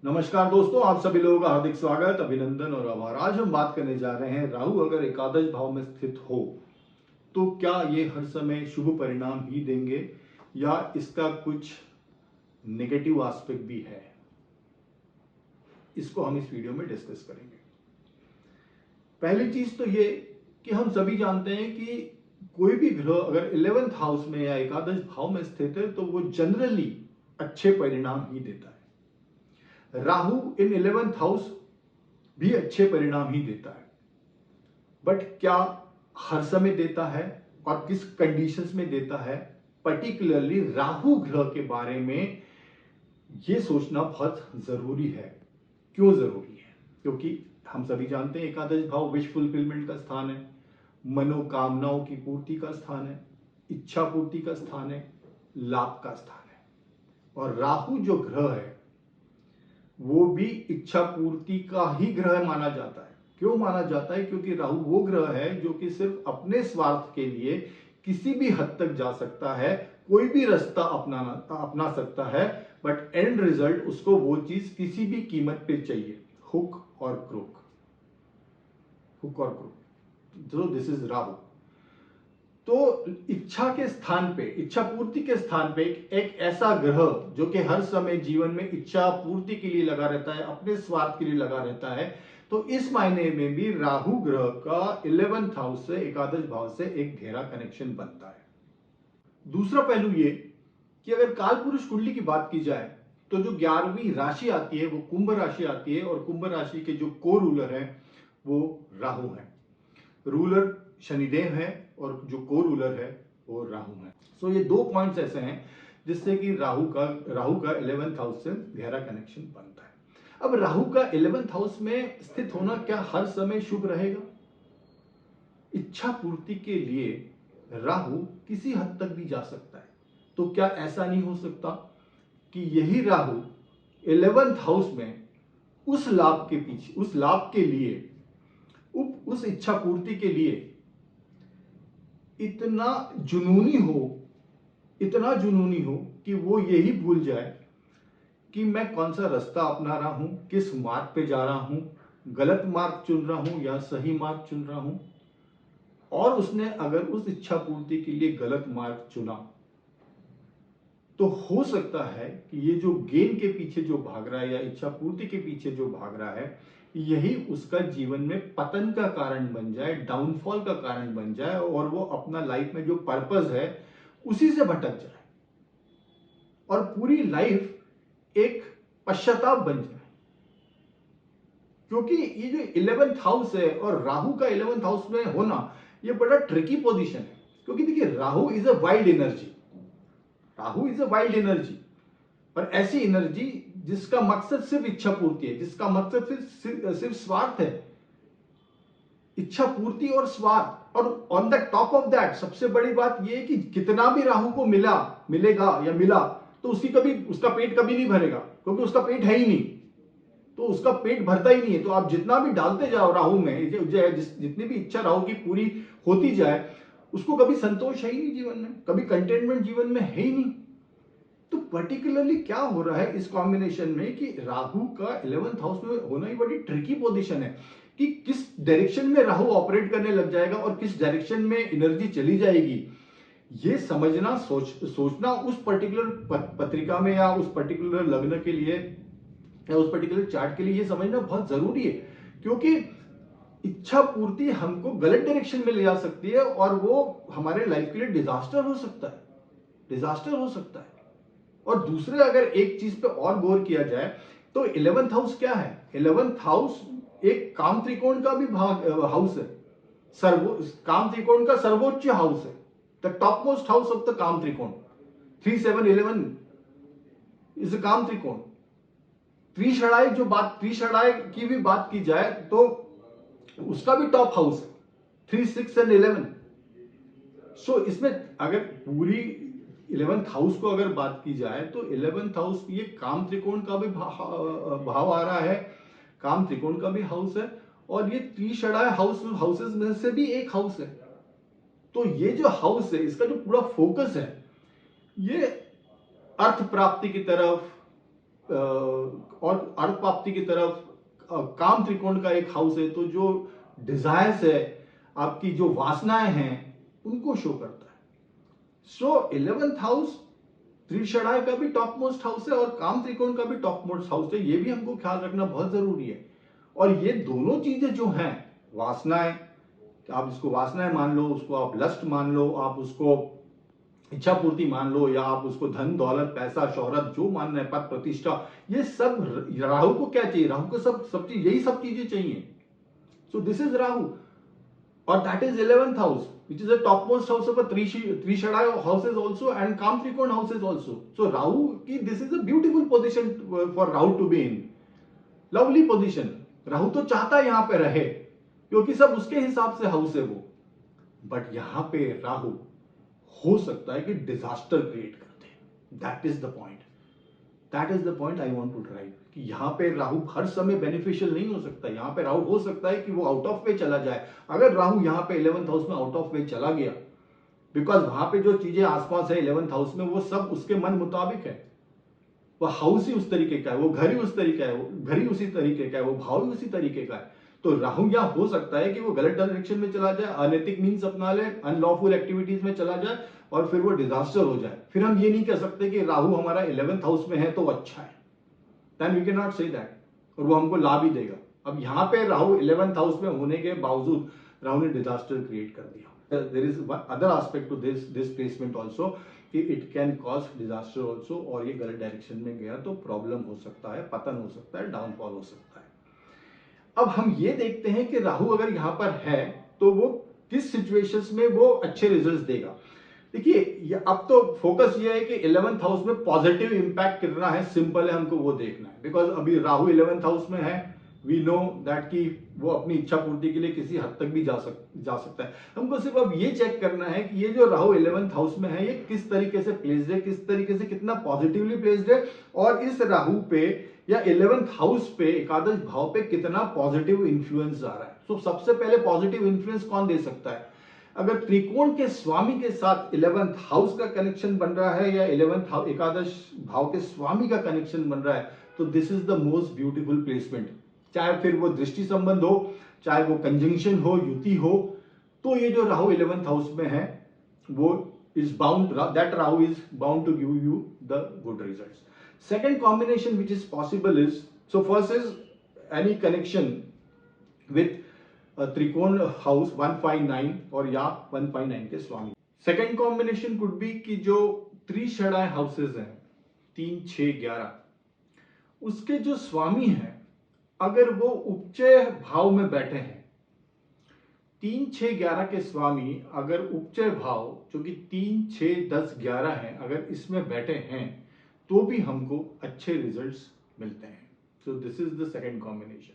नमस्कार दोस्तों, आप सभी लोगों का हार्दिक स्वागत, अभिनंदन और आभार। आज हम बात करने जा रहे हैं राहु अगर एकादश भाव में स्थित हो तो क्या ये हर समय शुभ परिणाम ही देंगे या इसका कुछ नेगेटिव एस्पेक्ट भी है। इसको हम इस वीडियो में डिस्कस करेंगे। पहली चीज तो ये कि हम सभी जानते हैं कि कोई भी ग्रह अगर 11th हाउस में या एकादश भाव में स्थित है तो वो जनरली अच्छे परिणाम ही देता है। राहु इन 11th हाउस भी अच्छे परिणाम ही देता है, बट क्या हर समय देता है और किस कंडीशंस में देता है, पर्टिकुलरली राहु ग्रह के बारे में यह सोचना बहुत जरूरी है। क्यों जरूरी है? क्योंकि हम सभी जानते हैं एकादश भाव विश फुलफिलमेंट का स्थान है, मनोकामनाओं की पूर्ति का स्थान है, इच्छा पूर्ति का स्थान है, लाभ का स्थान है। और राहु जो ग्रह है वो भी इच्छा पूर्ति का ही ग्रह माना जाता है। क्यों माना जाता है? क्योंकि राहु वो ग्रह है जो कि सिर्फ अपने स्वार्थ के लिए किसी भी हद तक जा सकता है, कोई भी रास्ता अपना सकता है, बट एंड रिजल्ट उसको वो चीज किसी भी कीमत पे चाहिए, हुक और क्रुक। तो दिस इज राहु। तो इच्छा के स्थान पे, इच्छा पूर्ति के स्थान पे एक ऐसा ग्रह जो कि हर समय जीवन में इच्छा पूर्ति के लिए लगा रहता है, अपने स्वार्थ के लिए लगा रहता है, तो इस मायने में भी राहु ग्रह का 11th हाउस से, एकादश भाव से एक गहरा कनेक्शन बनता है। दूसरा पहलू ये कि अगर काल पुरुष कुंडली की बात की जाए तो जो 11वीं राशि आती है वो कुंभ राशि आती है, और कुंभ राशि के जो को रूलर है वो राहु है। रूलर शनिदेव है और जो को रूलर है वो राहु है। सो ये दो पॉइंट्स ऐसे हैं जिससे कि राहु का 11th हाउस से गहरा कनेक्शन बनता है। अब राहु का 11th हाउस में स्थित होना क्या हर समय शुभ रहेगा? इच्छा पूर्ति के लिए राहु किसी हद तक भी जा सकता है, तो क्या ऐसा नहीं हो सकता कि यही राहु 11th हाउस में उस लाभ के पीछे, उस लाभ के लिए, उस इच्छा पूर्ति के लिए इतना जुनूनी हो कि वो यही भूल जाए कि मैं कौन सा रास्ता अपना रहा हूं, किस मार्ग पे जा रहा हूं, गलत मार्ग चुन रहा हूं या सही मार्ग चुन रहा हूं। और उसने अगर उस इच्छा पूर्ति के लिए गलत मार्ग चुना तो हो सकता है कि ये जो गेन के पीछे जो भाग रहा है या इच्छा पूर्ति के पीछे जो भाग रहा है, यही उसका जीवन में पतन का कारण बन जाए, डाउनफॉल का कारण बन जाए, और वो अपना लाइफ में जो पर्पस है उसी से भटक जाए और पूरी लाइफ एक पश्चाताप बन जाए। क्योंकि ये जो 11th हाउस है और राहु का 11th हाउस में होना, ये बड़ा ट्रिकी पोजीशन है। क्योंकि देखिए, Rahu is a wild energy, पर ऐसी एनर्जी जिसका मकसद सिर्फ इच्छा पूर्ति है, जिसका मकसद सिर्फ स्वार्थ है, इच्छा पूर्ति और स्वार्थ। और on the top of that सबसे बड़ी बात यह है कि कितना भी राहु को मिला तो उसका पेट कभी नहीं भरेगा, क्योंकि उसका पेट है ही नहीं, तो उसका पेट भरता ही नहीं है। तो आप जितना भी डालते जाओ राहु में, जितनी भी इच्छा राहु की पूरी होती जाए, उसको कभी संतोष है ही नहीं जीवन में, कभी कंटेनमेंट जीवन में है ही नहीं। तो पर्टिकुलरली क्या हो रहा है इस कॉम्बिनेशन में कि राहु का 11th हाउस में होना ही बड़ी ट्रिकी पोजीशन है कि किस डायरेक्शन में राहु ऑपरेट करने लग जाएगा और किस डायरेक्शन में एनर्जी चली जाएगी। ये समझना, सोचना उस पर्टिकुलर पत्रिका में या उस पर्टिकुलर लग्न के लिए या उस पर्टिकुलर चार्ट के लिए ये समझना बहुत जरूरी है। क्योंकि इच्छा पूर्ति हमको गलत डायरेक्शन में ले जा सकती है और वो हमारे लाइफ के लिए डिजास्टर हो सकता है। और दूसरे अगर एक चीज पे और गौर किया जाए तो 11th हाउस क्या है? 11th हाउस एक काम त्रिकोण का भी हाउस है, काम त्रिकोण का सर्वोच्च हाउस है, the top most house of the काम त्रिकोण। 3 7 11 इज अ काम त्रिकोण। त्रिषणाय की भी बात की जाए तो उसका भी टॉप हाउस है, 3 6 एंड 11। सो इसमें अगर पूरी 11th हाउस को अगर बात की जाए तो 11th हाउस ये काम त्रिकोण का भी भाव आ रहा है, काम त्रिकोण का भी हाउस है, और ये त्रिषणाय हाउसेस में से भी एक हाउस है। तो ये जो हाउस है, इसका जो पूरा फोकस है, ये अर्थ प्राप्ति की तरफ और अर्थ प्राप्ति की तरफ, काम त्रिकोण का एक हाउस है, तो जो डिजायर्स है, आपकी जो वासनाएं हैं, उनको शो करता है। सो 11th हाउस त्रिषणाय का भी टॉप मोस्ट हाउस है और काम त्रिकोण का भी टॉप मोस्ट हाउस है। ये भी हमको ख्याल रखना बहुत जरूरी है। और ये दोनों चीजें जो हैं, वासनाएं, आप इसको वासनाएं मान लो, उसको आप लस्ट मान लो, आप उसको इच्छा पूर्ति मान लो, या आप उसको धन दौलत पैसा शोहरत जो मान रहे हैं, पद प्रतिष्ठा, ये सब राहु को क्या चाहिए? राहु को सब चीज, यही सब चीजें चाहिए। सो दिस इज राहु, और that is 11th house, which is the topmost house of a Trishadaya houses also and Kam Trikon houses also. So Rahu ki this is a beautiful position for Rahu to be in, lovely position. Rahu तो चाहता है यहां पे रहे, क्योंकि सब उसके हिसाब से हाउस है वो, बट यहां पे राहु हो सकता है कि डिजास्टर क्रिएट कर दे। That is the point, that is the point I want to drive, कि यहां पे राहु हर समय बेनिफिशियल नहीं हो सकता। यहां पे राहु हो सकता है कि वो आउट ऑफ वे चला जाए। अगर राहु यहां पे 11th हाउस में आउट ऑफ वे चला गया, बिकॉज वहां पे जो चीजें आसपास है 11th हाउस में, वो सब उसके मन मुताबिक है, वो हाउस ही उस तरीके का है, वो घर ही उस तरीके का है, वो घर ही उसी तरीके का है, वो भाव ही उसी तरीके का है। तो राहु यहां हो सकता है कि वो गलत डायरेक्शन में चला जाए, अनैतिक मीन्स अपना ले, अनलॉफुल एक्टिविटीज में चला जाए, और फिर वो डिजास्टर हो जाए। फिर हम ये नहीं कह सकते कि राहु हमारा 11th हाउस में है तो अच्छा है, then we can not say that, और वो हमको लाभ ही देगा। अब यहां पे राहु 11th हाउस में होने के बावजूद राहु ने डिजास्टर क्रिएट कर दिया। There is other aspect to this placement also, कि it can cause disaster also, और ये गलत डायरेक्शन में गया तो प्रॉब्लम हो सकता है, पतन हो सकता है, डाउनफॉल हो सकता है। अब हम ये देखते हैं कि राहु अगर यहां पर है तो वो किस सिचुएशंस में वो अच्छे रिजल्ट्स देगा। देखिए, अब तो फोकस ये है कि 11th हाउस में पॉजिटिव इंपैक्ट कितना है, सिंपल है, हमको वो देखना है। बिकॉज अभी राहु 11th हाउस में है, वी नो दैट कि वो अपनी इच्छा पूर्ति के लिए किसी हद तक भी जा सकता है। हमको सिर्फ अब ये चेक करना है कि ये जो राहु 11th हाउस में है, ये किस तरीके से प्लेस्ड है, किस तरीके से कितना पॉजिटिवली प्लेस्ड है, और इस राहु पे या 11th हाउस पे, एकादश भाव पे कितना पॉजिटिव इंफ्लुएंस आ रहा है। तो सबसे पहले पॉजिटिव इंफ्लुएंस कौन दे सकता है? अगर त्रिकोण के स्वामी के साथ 11th हाउस का कनेक्शन बन रहा है, या 11th हाउस एकादश भाव के स्वामी का कनेक्शन बन रहा है, तो this is the most beautiful placement. चाहे फिर वो दृष्टि संबंध हो, चाहे वो कंजंक्शन हो, युति हो, तो ये जो राहु 11th हाउस में है, वो is bound, that Rahu is bound to give you the good results. Second combination which is possible is, so first is any connection with त्रिकोण हाउस 159 और या 159 के स्वामी। सेकेंड कॉम्बिनेशन कुड बी कि जो त्रिषणाय हाउसेस हैं 3, 6, 11, उसके जो स्वामी हैं अगर वो उपचय भाव में बैठे हैं, 3, 6, 11 के स्वामी अगर उपचय भाव जो कि 3, 6, 10, 11 है, अगर इसमें बैठे हैं तो भी हमको अच्छे रिजल्ट्स मिलते हैं। So this is the second combination.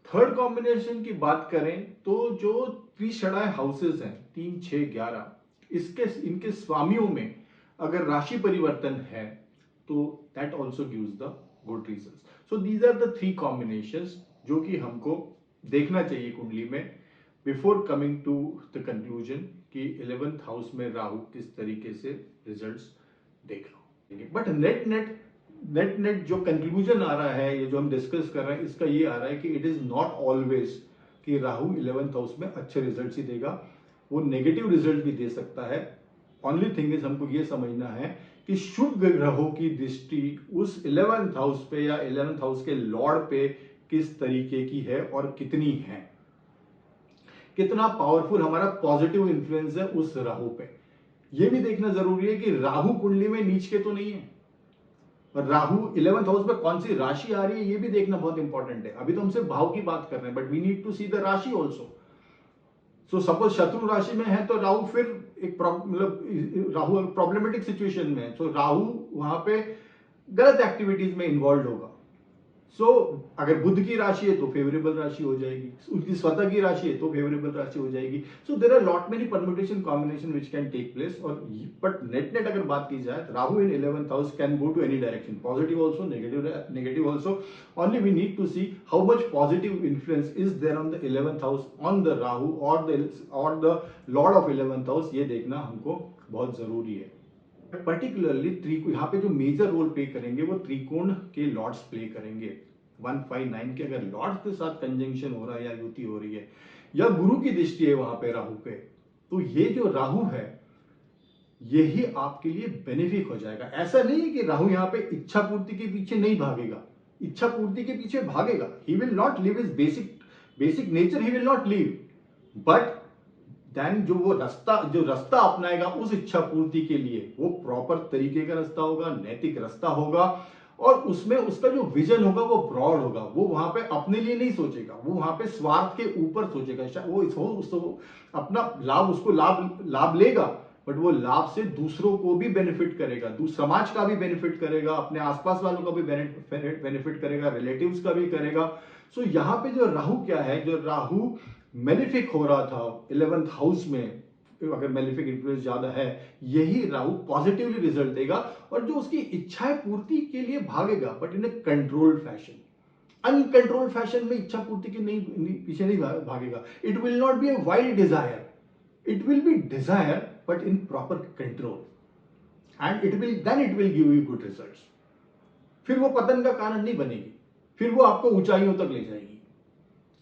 Third combination की बात करें तो जो त्रिषणाय हाउसेस हैं 3, 6, 11, इनके स्वामियों में अगर राशि परिवर्तन है तो that also gives the good results. So these are the 3 combinations जो कि हमको देखना चाहिए कुंडली में before coming to the conclusion कि 11th हाउस में राहु किस तरीके से रिजल्ट्स देख लो। बट नेट जो कंक्लूजन आ रहा है, ये जो हम डिस्कस कर रहे हैं, इसका ये आ रहा है कि इट इज नॉट ऑलवेज कि राहु 11th हाउस में अच्छे रिजल्ट्स ही देगा, वो नेगेटिव रिजल्ट भी दे सकता है। ओनली थिंग इज हमको ये समझना है कि शुभ ग्रहों की दृष्टि उस 11th हाउस पे या 11th हाउस के लॉर्ड पे किस तरीके की है और कितनी है, कितना पावरफुल हमारा पॉजिटिव इंफ्लुएंस है उस राहु पे। यह भी देखना जरूरी है कि राहु कुंडली में नीच के तो नहीं है, और राहु 11th हाउस में कौन सी राशि आ रही है ये भी देखना बहुत इंपॉर्टेंट है। अभी तो हम सिर्फ भाव की बात कर रहे हैं, but we need to see the rashi also. So suppose शत्रु राशि में है तो राहु फिर एक मतलब राहु प्रॉब्लमेटिक सिचुएशन में है, तो राहु वहां पे गलत एक्टिविटीज में इन्वॉल्व होगा। सो अगर बुध की राशि है तो फेवरेबल राशि हो जाएगी, उनकी स्वतः की राशि है तो फेवरेबल राशि हो जाएगी। So there are lot many permutation combination which can take place. और बट नेट अगर बात की जाए, Rahu in 11th house can go to any direction, positive also, negative also. Only we need to see how much positive influence is there on the 11th house on the Rahu और the Lord of 11th house, ये देखना हमको बहुत जरूरी है। Particularly यहाँ पे जो मेजर रोल प्ले करेंगे वो त्रिकोण के लॉर्ड्स प्ले करेंगे। 159 के अगर लॉर्ड के साथ कंजंक्शन हो रहा है या युति हो रही है या गुरु की दृष्टि है वहां पे राहु पे, तो ये जो राहु है यही आपके लिए बेनिफिक हो जाएगा। ऐसा नहीं है कि राहु यहाँ पे इच्छा पूर्ति के पीछे नहीं भागेगा, इच्छा पूर्ति के पीछे भागेगा। He will not leave his basic nature, he will not leave, but then जो रास्ता अपनाएगा उस इच्छा पूर्ति के लिए वो प्रॉपर तरीके का रास्ता होगा, नैतिक रास्ता होगा, और उसमें उसका जो विजन होगा वो ब्रॉड होगा। वो वहां पे अपने लिए नहीं सोचेगा, वो वहां पे स्वार्थ के ऊपर सोचेगा। वो अपना लाभ, उसको लाभ लेगा, बट वो लाभ से दूसरों को भी बेनिफिट करेगा, समाज का भी बेनिफिट करेगा, अपने आसपास वालों का भी बेनिफिट करेगा, रिलेटिव्स का भी करेगा। सो यहाँ पे जो राहु क्या है, जो राहु मेलिफिक हो रहा था 11th हाउस में, अगर मेलिफिक इन्फ्लुएंस ज्यादा है, यही राहु पॉजिटिवली रिजल्ट देगा, और जो उसकी इच्छाएं पूर्ति के लिए भागेगा, but in a controlled fashion. Uncontrolled fashion में इच्छा पूर्ति के पीछे नहीं भागेगा। It will not be a wild desire, it will be desire but in proper control, and it will give you good results। फिर वो पतन का कारण नहीं बनेगी, फिर वो आपको ऊंचाइयों तक ले जाएगी,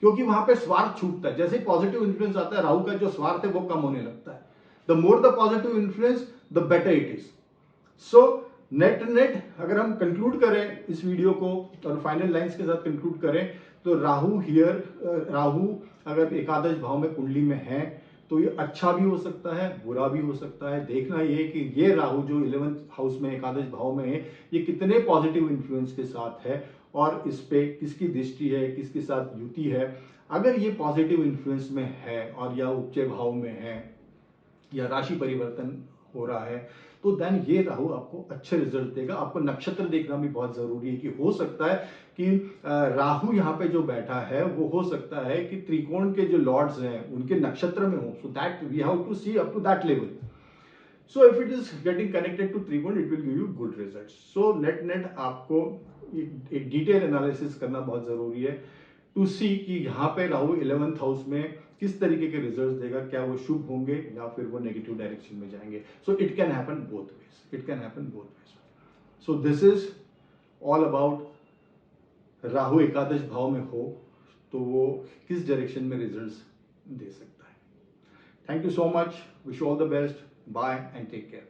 क्योंकि वहां पे स्वार्थ छूटता है। जैसे पॉजिटिव इन्फ्लुएंस आता है, राहु का जो स्वार्थ है वो कम होने लगता है। The more the positive influence the better it is. So net अगर हम कंक्लूड करें इस वीडियो को और फाइनल लाइंस के साथ कंक्लूड करें, तो राहु अगर एकादश भाव में कुंडली में है तो ये अच्छा भी हो सकता है, बुरा भी हो सकता है। देखना ये कि ये राहु जो 11th हाउस में एकादश भाव में है, ये कितने पॉजिटिव इन्फ्लुएंस के साथ है, और इस पे किसकी दृष्टि है, किसके साथ युति है। अगर ये पॉजिटिव इन्फ्लुएंस में है और या उपचय भाव में है या राशि परिवर्तन हो रहा है, तो देन ये राहु आपको अच्छे रिजल्ट देगा। आपको नक्षत्र देखना भी बहुत जरूरी है, कि हो सकता है कि राहु यहाँ पे जो बैठा है वो हो सकता है कि त्रिकोण के जो लॉर्ड्स हैं उनके नक्षत्र में हो। So that we have to see up to that level. So if it is getting connected to त्रिकोण, it will give you good results. So नेट आपको एक डिटेल एनालिसिस करना बहुत जरूरी है, टू सी कि यहाँ पे राहु 11th हाउस में किस तरीके के रिजल्ट्स देगा, क्या वो शुभ होंगे या फिर वो नेगेटिव डायरेक्शन में जाएंगे। So it can happen both ways, it can happen both ways. So this is all about Rahu एकादश भाव में हो तो वो किस डायरेक्शन में रिजल्ट्स दे सकता है। Thank you so much, wish you all the best, bye and take care.